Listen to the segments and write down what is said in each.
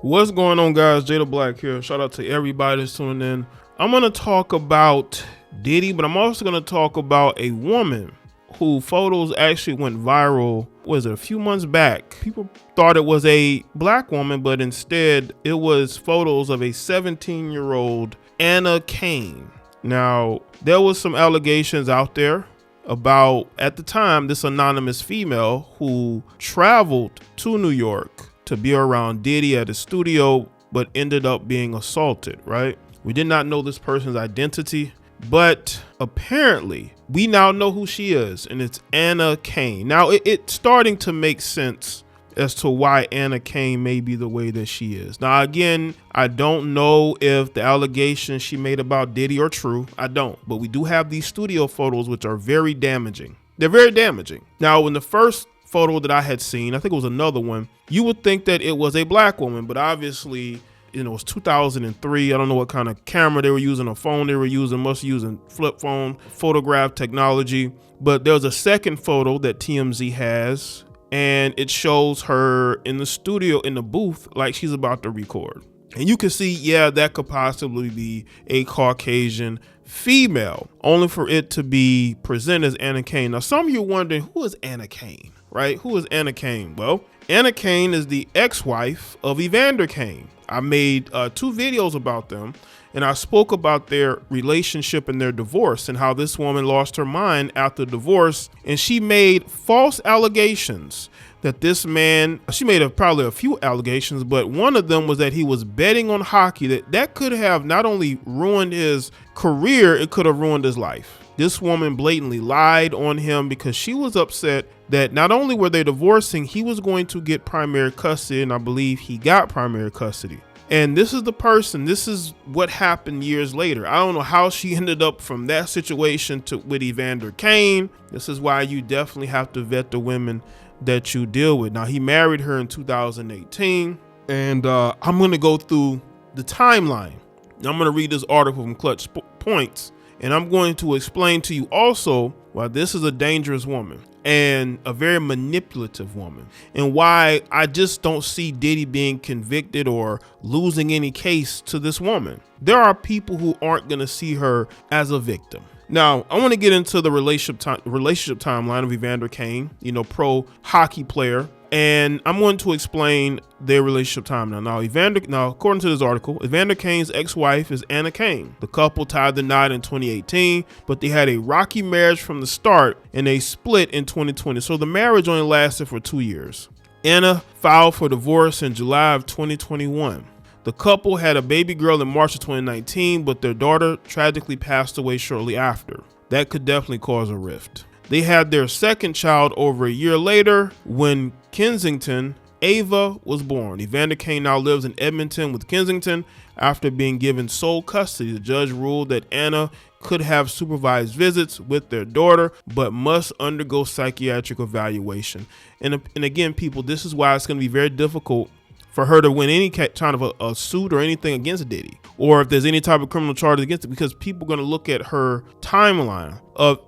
What's going on, guys? Jay the Black here. Shout out to everybody that's tuning in. I'm going to talk about Diddy, but I'm also going to talk about a woman who photos actually went viral, a few months back. People thought it was a black woman, but instead it was photos of a 17-year-old Evander Kane. Now, there was some allegations out there about, at the time, this anonymous female who traveled to New York to be around Diddy at his studio, but ended up being assaulted, right? We did not know this person's identity, but apparently we now know who she is, and it's Evander Kane. Now it's starting to make sense as to why Evander Kane may be the way that she is. Now, again, I don't know if the allegations she made about Diddy are true. I don't, but we do have these studio photos, which are very damaging. They're very damaging. Now, when the first photo that I had seen, I think it was another one, you would think that it was a black woman, but obviously, it was 2003. I don't know what kind of camera they were using, a phone they were using, must be using flip phone photograph technology. But there's a second photo that TMZ has, and it shows her in the studio in the booth like she's about to record. And you can see, yeah, that could possibly be a Caucasian female, only for it to be presented as Evander Kane. Now, some of you are wondering, who is Evander Kane, right? Who is Evander Kane? Well, Evander Kane is the ex-wife of Evander Kane. I made 2 videos about them, and I spoke about their relationship and their divorce and how this woman lost her mind after divorce, and she made false allegations that this man, she made probably a few allegations, but one of them was that he was betting on hockey, that could have not only ruined his career, it could have ruined his life. This woman blatantly lied on him because she was upset that not only were they divorcing, he was going to get primary custody, and I believe he got primary custody. And this is the person, this is what happened years later. I don't know how she ended up from that situation with Evander Kane. This is why you definitely have to vet the women that you deal with. Now, he married her in 2018, and I'm going to go through the timeline. I'm going to read this article from Clutch Points, and I'm going to explain to you also why this is a dangerous woman and a very manipulative woman, and why I just don't see Diddy being convicted or losing any case to this woman. There are people who aren't going to see her as a victim. Now, I want to get into the relationship timeline of Evander Kane, pro hockey player, and I'm going to explain their relationship timeline. Now, according to this article, Evander Kane's ex-wife is Evander Kane. The couple tied the knot in 2018, but they had a rocky marriage from the start, and they split in 2020. So the marriage only lasted for 2 years. Anna filed for divorce in July of 2021. The couple had a baby girl in March of 2019, but their daughter tragically passed away shortly after. That could definitely cause a rift. They had their second child over a year later when Kensington, Ava, was born. Evander Kane now lives in Edmonton with Kensington after being given sole custody. The judge ruled that Anna could have supervised visits with their daughter, but must undergo psychiatric evaluation. And again, people, this is why it's going to be very difficult for her to win any kind of a suit or anything against Diddy, or if there's any type of criminal charges against it, because people are going to look at her timeline of,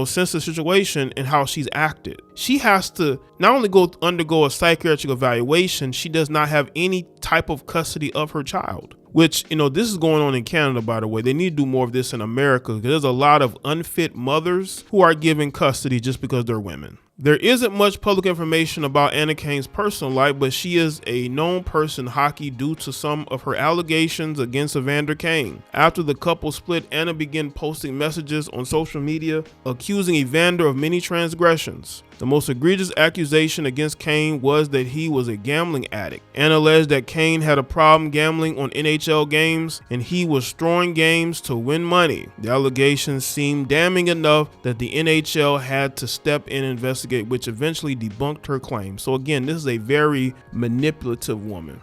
since the situation and how she's acted. She has to not only undergo a psychiatric evaluation, she does not have any type of custody of her child, which, this is going on in Canada, by the way. They need to do more of this in America, because there's a lot of unfit mothers who are given custody just because they're women. There isn't much public information about Evander Kane's personal life, but she is a known person in hockey due to some of her allegations against Evander Kane. After the couple split, Anna began posting messages on social media accusing Evander of many transgressions. The most egregious accusation against Kane was that he was a gambling addict. Anna alleged that Kane had a problem gambling on NHL games, and he was throwing games to win money. The allegations seemed damning enough that the NHL had to step in and investigate, which eventually debunked her claim. So again, this is a very manipulative woman.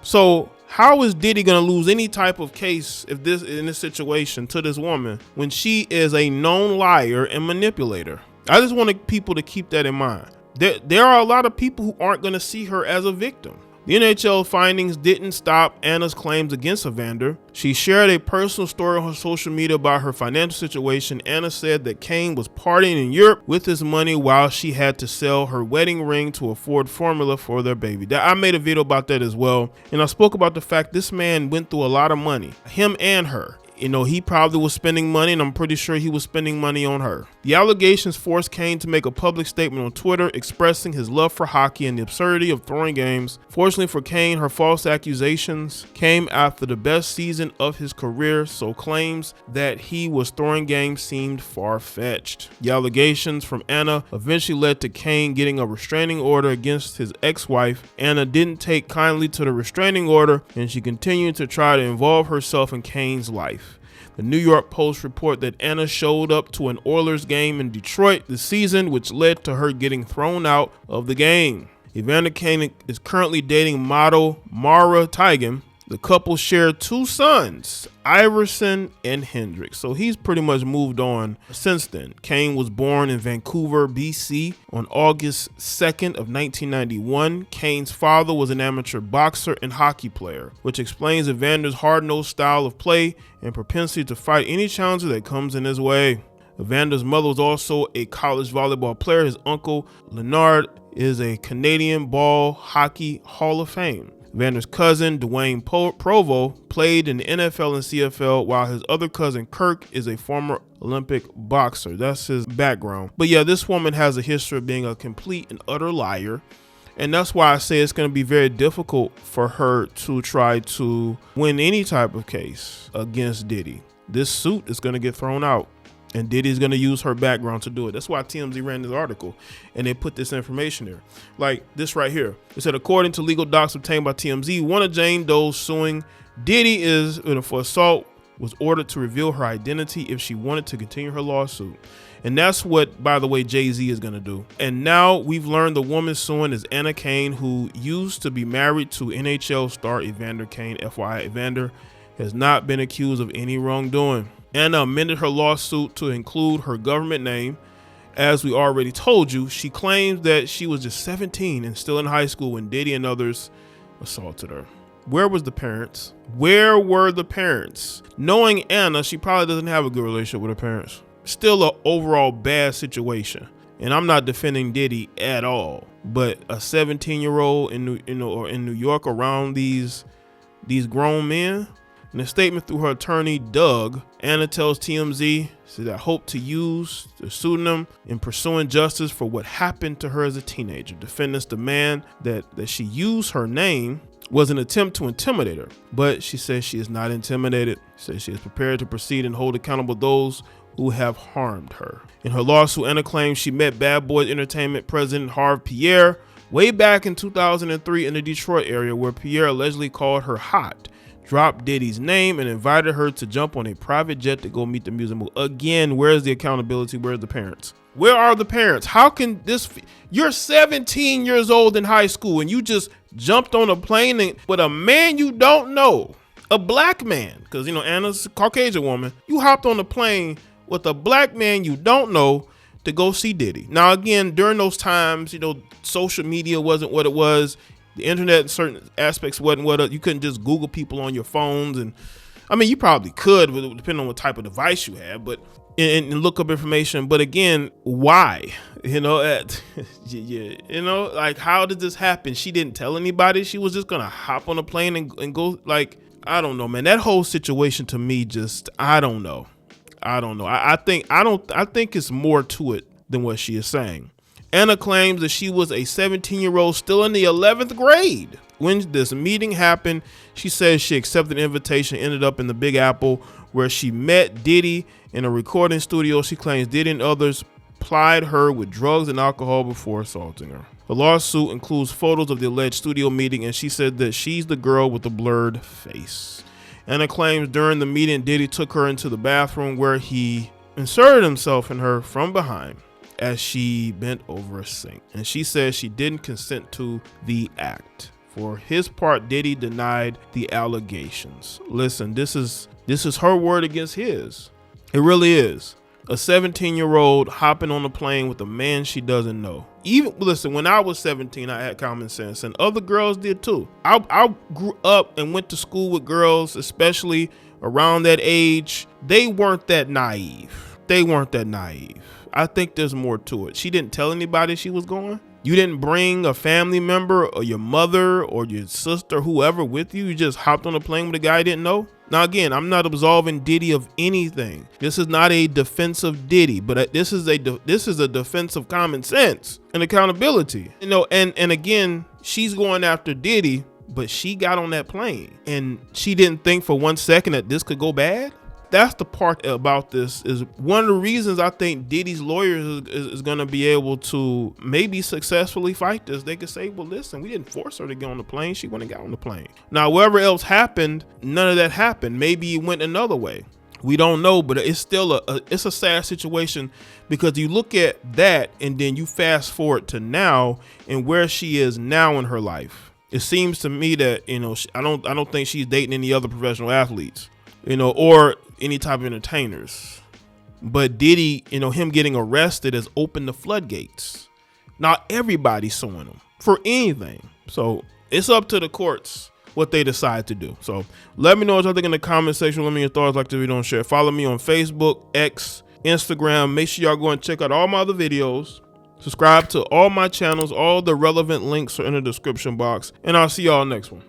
So how is Diddy going to lose any type of case in this situation to this woman when she is a known liar and manipulator? I just wanted people to keep that in mind. There are a lot of people who aren't going to see her as a victim. The NHL findings didn't stop Anna's claims against Evander. She shared a personal story on her social media about her financial situation. Anna said that Kane was partying in Europe with his money while she had to sell her wedding ring to afford formula for their baby. I made a video about that as well, and I spoke about the fact this man went through a lot of money, him and her. You know, he probably was spending money, and I'm pretty sure he was spending money on her. The allegations forced Kane to make a public statement on Twitter expressing his love for hockey and the absurdity of throwing games. Fortunately for Kane, her false accusations came after the best season of his career, so claims that he was throwing games seemed far-fetched. The allegations from Anna eventually led to Kane getting a restraining order against his ex-wife. Anna didn't take kindly to the restraining order, and she continued to try to involve herself in Kane's life. The New York Post report that Anna showed up to an Oilers game in Detroit this season, which led to her getting thrown out of the game. Evander Kane is currently dating model Mara Tigan. The couple share 2 sons, Iverson and Hendrix. So he's pretty much moved on since then. Kane was born in Vancouver, BC on August 2nd of 1991. Kane's father was an amateur boxer and hockey player, which explains Evander's hard-nosed style of play and propensity to fight any challenge that comes in his way. Evander's mother was also a college volleyball player. His uncle, Leonard, is a Canadian Ball Hockey Hall of Fame. Evander's cousin, Dwayne Provo, played in the NFL and CFL, while his other cousin, Kirk, is a former Olympic boxer. That's his background. But yeah, this woman has a history of being a complete and utter liar. And that's why I say it's going to be very difficult for her to try to win any type of case against Diddy. This suit is going to get thrown out. And Diddy's going to use her background to do it. That's why TMZ ran this article and they put this information there. Like this right here. It said, according to legal docs obtained by TMZ, one of Jane Doe's suing Diddy is for assault was ordered to reveal her identity if she wanted to continue her lawsuit. And that's what, by the way, Jay-Z is going to do. And now we've learned the woman suing is Anna Kane, who used to be married to NHL star Evander Kane. FYI, Evander has not been accused of any wrongdoing. Anna amended her lawsuit to include her government name. As we already told you, she claims that she was just 17 and still in high school when Diddy and others assaulted her. Where was the parents? Where were the parents? Knowing Anna, she probably doesn't have a good relationship with her parents. Still an overall bad situation. And I'm not defending Diddy at all, but a 17-year-old in New York around these grown men. In a statement through her attorney, Doug, Anna tells TMZ that I hope to use the pseudonym in pursuing justice for what happened to her as a teenager. Defendants demand that she use her name was an attempt to intimidate her, but she says she is not intimidated. She says she is prepared to proceed and hold accountable those who have harmed her. In her lawsuit, Anna claims she met Bad Boys Entertainment president Harve Pierre way back in 2003 in the Detroit area, where Pierre allegedly called her hot, dropped Diddy's name, and invited her to jump on a private jet to go meet the music mogul. Again, where's the accountability? Where's the parents? Where are the parents? How can this? You're 17 years old in high school and you just jumped on a plane with a man you don't know, a black man, because Anna's a Caucasian woman. You hopped on a plane with a black man you don't know to go see Diddy. Now, again, during those times, social media wasn't what it was. The internet in certain aspects wasn't what you couldn't just Google people on your phones. And I mean, you probably could, depending on what type of device you had, but and look up information. But again, why? Like, how did this happen? She didn't tell anybody. She was just going to hop on a plane and go. Like, I don't know, man. That whole situation to me, I don't know. I think it's more to it than what she is saying. Anna claims that she was a 17-year-old still in the 11th grade when this meeting happened. She says she accepted an invitation, ended up in the Big Apple, where she met Diddy in a recording studio. She claims Diddy and others plied her with drugs and alcohol before assaulting her. The lawsuit includes photos of the alleged studio meeting, and she said that she's the girl with the blurred face. Anna claims during the meeting, Diddy took her into the bathroom where he inserted himself in her from behind as she bent over a sink. And she says she didn't consent to the act. For his part, Diddy denied the allegations. Listen, this is her word against his. It really is. A 17-year-old hopping on a plane with a man she doesn't know. Even listen, when I was 17, I had common sense, and other girls did too. I grew up and went to school with girls, especially around that age. They weren't that naive. I think there's more to it. She didn't tell anybody she was going. You didn't bring a family member or your mother or your sister, whoever with you. You just hopped on a plane with a guy you didn't know. Now, again, I'm not absolving Diddy of anything. This is not a defense of Diddy, but this is a defense of common sense and accountability. You know, and again, she's going after Diddy, but she got on that plane and she didn't think for 1 second that this could go bad. That's the part about this, is one of the reasons I think Diddy's lawyers is going to be able to maybe successfully fight this. They could say, well, listen, we didn't force her to get on the plane. She went and got on the plane. Now, whatever else happened, none of that happened. Maybe it went another way. We don't know, but it's still it's a sad situation, because you look at that and then you fast forward to now and where she is now in her life. It seems to me that, you know, I don't think she's dating any other professional athletes, you know, or any type of entertainers. But Diddy, you know, him getting arrested has opened the floodgates. Now everybody's suing him for anything. So it's up to the courts what they decide to do. So let me know what y'all think in the comment section. Let me know your thoughts, like the video, and share. Follow me on Facebook, X, Instagram. Make sure y'all go and check out all my other videos. Subscribe to all my channels. All the relevant links are in the description box. And I'll see y'all next one.